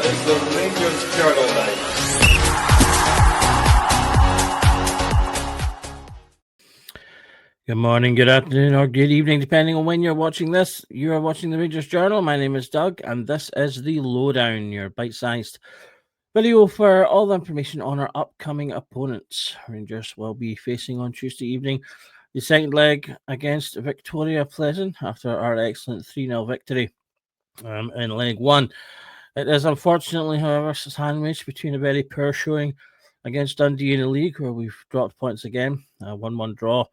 is the Rangers Journal Night. Good morning, good afternoon, or good evening, depending on when you're watching this. You are watching the Rangers Journal. My name is Doug, and this is the Lowdown, your bite-sized video for all the information on our upcoming opponents. Rangers will be facing on Tuesday evening the second leg against Viktoria Plzen after our excellent 3-0 victory in leg one. It is unfortunately, however, sandwiched between a very poor showing against Dundee in the league, where we've dropped points again, a 1-1 draw,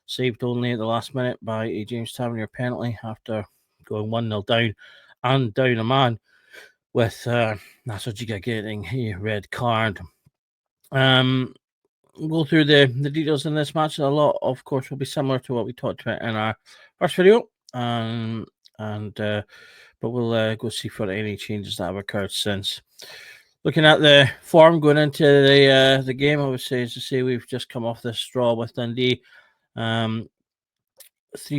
saved only at the last minute by a James Tavernier penalty after going 1-0 down and down a man, with Nasser Jiga getting a red card. We'll go through the details in this match. A lot, of course, will be similar to what we talked about in our first video, but we'll go see for any changes that have occurred since. Looking at the form going into the game, I would say, as I say, we've just come off this draw with Dundee. 3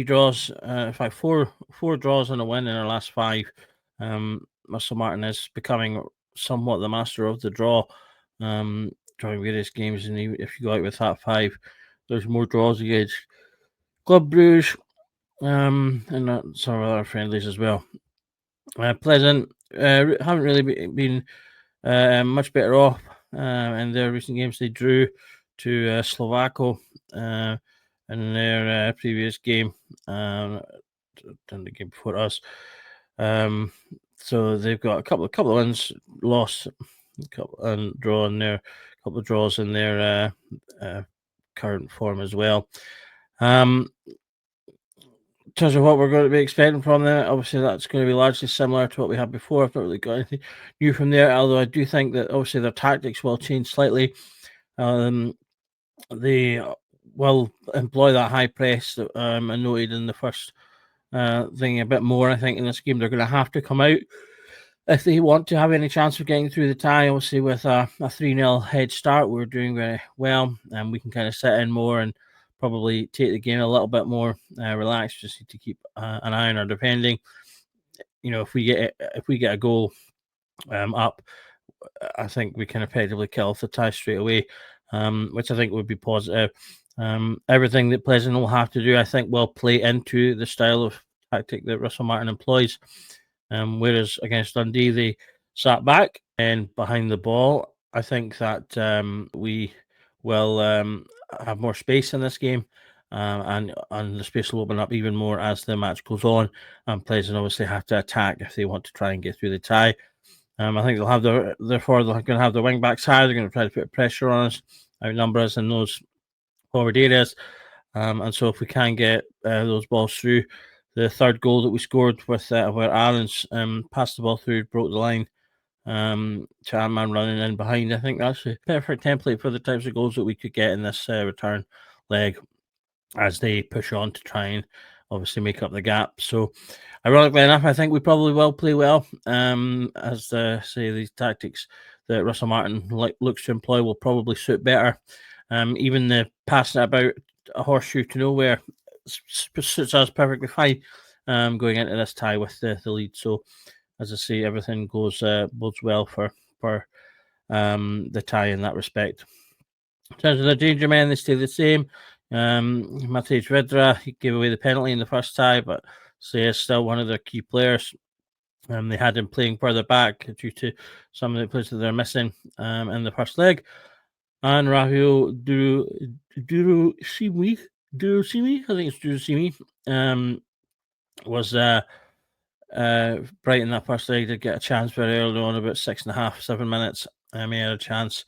draws, in fact, four draws and a win in our last 5. Russell Martin is becoming somewhat the master of the draw, drawing various games, and if you go out with that 5, there's more draws against Club Brugge, and some other friendlies as well. Plzen haven't really been much better off in their recent games. They drew to Slovako in their previous game, and the game before us. So they've got a couple of wins, lost, and drawn their couple of draws in their current form as well. In terms of what we're going to be expecting from them, obviously that's going to be largely similar to what we had before. I've not really got anything new from there, although I do think that obviously their tactics will change slightly. They will employ that high press that I noted in the first thing a bit more. I think in this game they're going to have to come out if they want to have any chance of getting through the tie. Obviously with a 3-0 head start, we're doing very well, and we can kind of sit in more and probably take the game a little bit more relaxed. Just need to keep an eye on our defending. You know, if we get a goal up, I think we can effectively kill off the tie straight away, which I think would be positive. Everything that Plzen will have to do, I think, will play into the style of tactic that Russell Martin employs. Whereas against Dundee, they sat back and behind the ball. I think that we will have more space in this game, and the space will open up even more as the match goes on. And Plzen obviously have to attack if they want to try and get through the tie. I think they'll have therefore they're going to have their wing backs high. They're going to try to put pressure on us, outnumber us in those forward areas, and so if we can get those balls through. The third goal that we scored with where Aaron's passed the ball through, broke the line, to our man running in behind. I think that's a perfect template for the types of goals that we could get in this return leg as they push on to try and obviously make up the gap. So ironically enough, I think we probably will play well, as say these tactics that Russell Martin looks to employ will probably suit better. Even the passing about a horseshoe to nowhere suits us perfectly fine, going into this tie with the lead. So as I say, everything bodes well for the tie in that respect. In terms of the danger men, they stay the same. Matej Vedra, he gave away the penalty in the first tie, but say is still one of their key players. They had him playing further back due to some of the players that they're missing in the first leg. And Rahul Durusimi, I think it's Durusimi, was bright in that first leg to get a chance very early on, about 6.5, 7 minutes. He had a chance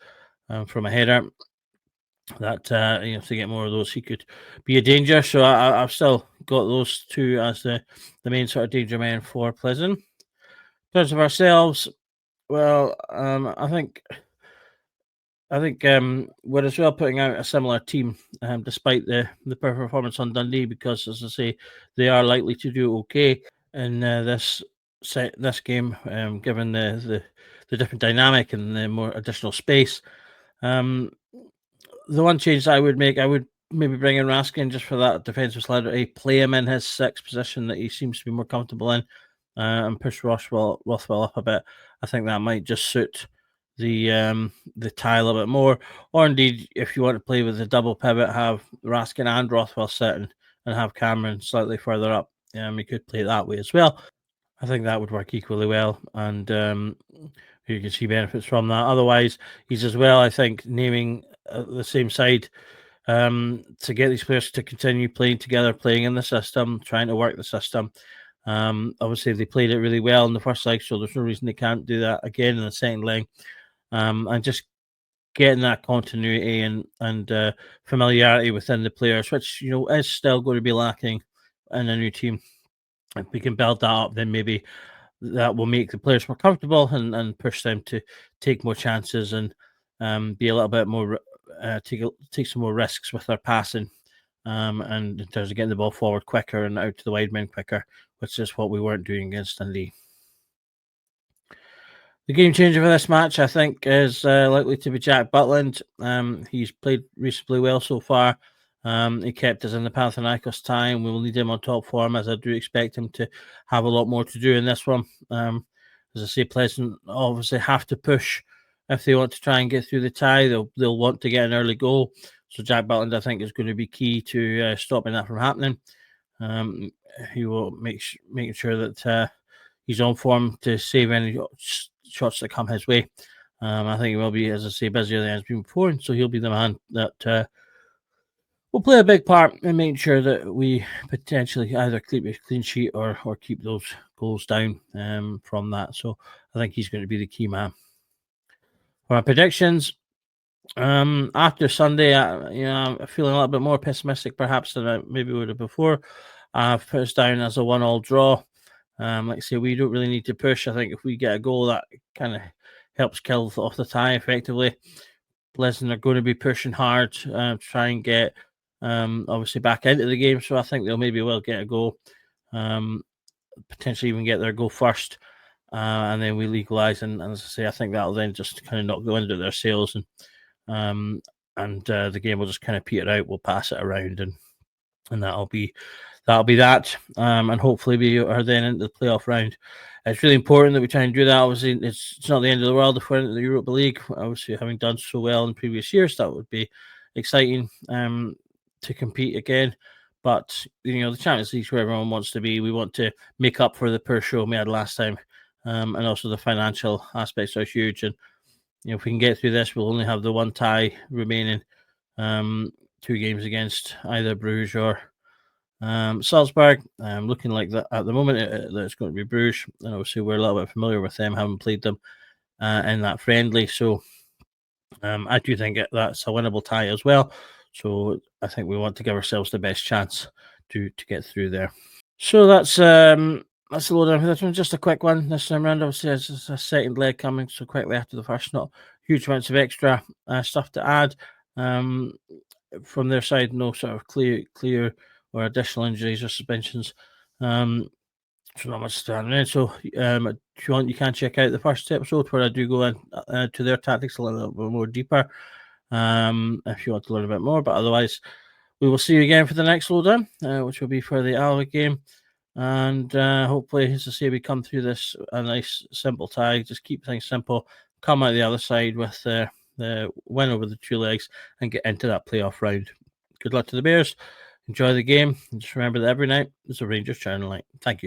from a header that to get more of those, he could be a danger. So I've still got those two as the main sort of danger men for Plzen. In terms of ourselves, well, I think we're as well putting out a similar team, despite the poor performance on Dundee, because, as I say, they are likely to do okay in this game, given the different dynamic and the more additional space. The one change I would make, I would maybe bring in Raskin just for that defensive solidity, play him in his 6th position that he seems to be more comfortable in, and push Rothwell up a bit. I think that might just suit the tie a little bit more. Or indeed, if you want to play with the double pivot, have Raskin and Rothwell sitting and have Cameron slightly further up. You could play it that way as well. I think that would work equally well, and you can see benefits from that. Otherwise, he's as well, I think, naming the same side to get these players to continue playing together, playing in the system, trying to work the system. Obviously, they played it really well in the first leg, so there's no reason they can't do that again in the second leg. And just getting that continuity and familiarity within the players, which is still going to be lacking in a new team. If we can build that up, then maybe that will make the players more comfortable and push them to take more chances and be a little bit more take some more risks with their passing, and in terms of getting the ball forward quicker and out to the wide men quicker, which is what we weren't doing against Dundee. The game changer for this match, I think, is likely to be Jack Butland. He's played reasonably well so far. He kept us in the Panathinaikos tie, and we will need him on top form, as I do expect him to have a lot more to do in this one. As I say, Pleasant obviously have to push if they want to try and get through the tie. They'll want to get an early goal. So Jack Butland, I think, is going to be key to stopping that from happening. He will making sure that he's on form to save any shots that come his way. I think he will be, as I say, busier than he's been before, and so he'll be the man that will play a big part in making sure that we potentially either keep a clean sheet or keep those goals down from that. So I think he's going to be the key man. For our predictions, after Sunday, I'm feeling a little bit more pessimistic perhaps than I maybe would have before. I've put us down as a 1-1 draw. Like I say, we don't really need to push. I think if we get a goal, that kind of helps kill off the tie effectively. Pleasant are going to be pushing hard to try and get obviously back into the game. So I think they'll maybe well get a goal, potentially even get their goal first, and then we'll equalise. And as I say, I think that'll then just kind of knock the wind out of their sails, and the game will just kind of peter out. We'll pass it around, and that'll be that. And hopefully we are then into the playoff round. It's really important that we try and do that. Obviously, it's not the end of the world if we're into the Europa League. Obviously, having done so well in previous years, that would be exciting to compete again. But the Champions League is where everyone wants to be. We want to make up for the poor show we had last time, and also the financial aspects are huge. And if we can get through this, we'll only have the one tie remaining. 2 games against either Bruges or Salzburg. Looking like that at the moment, it's going to be Bruges, and obviously we're a little bit familiar with them, having played them in that friendly. So I do think that's a winnable tie as well. So I think we want to give ourselves the best chance to get through there. So that's the lowdown for this one. Just a quick one this time around. Obviously, it's a second leg coming so quickly after the first. Not huge amounts of extra stuff to add from their side. No sort of clear or additional injuries or suspensions. So not much to add in. So if you want, you can check out the first episode where I do go into their tactics a little bit more deeper. If you want to learn a bit more, but otherwise, we will see you again for the next lowdown, which will be for the Alva game. And hopefully, as I say, we come through this a nice, simple tie. Just keep things simple. Come out the other side with the win over the 2 legs and get into that playoff round. Good luck to the Bears. Enjoy the game. And just remember that every night is a Rangers Channel night. Thank you.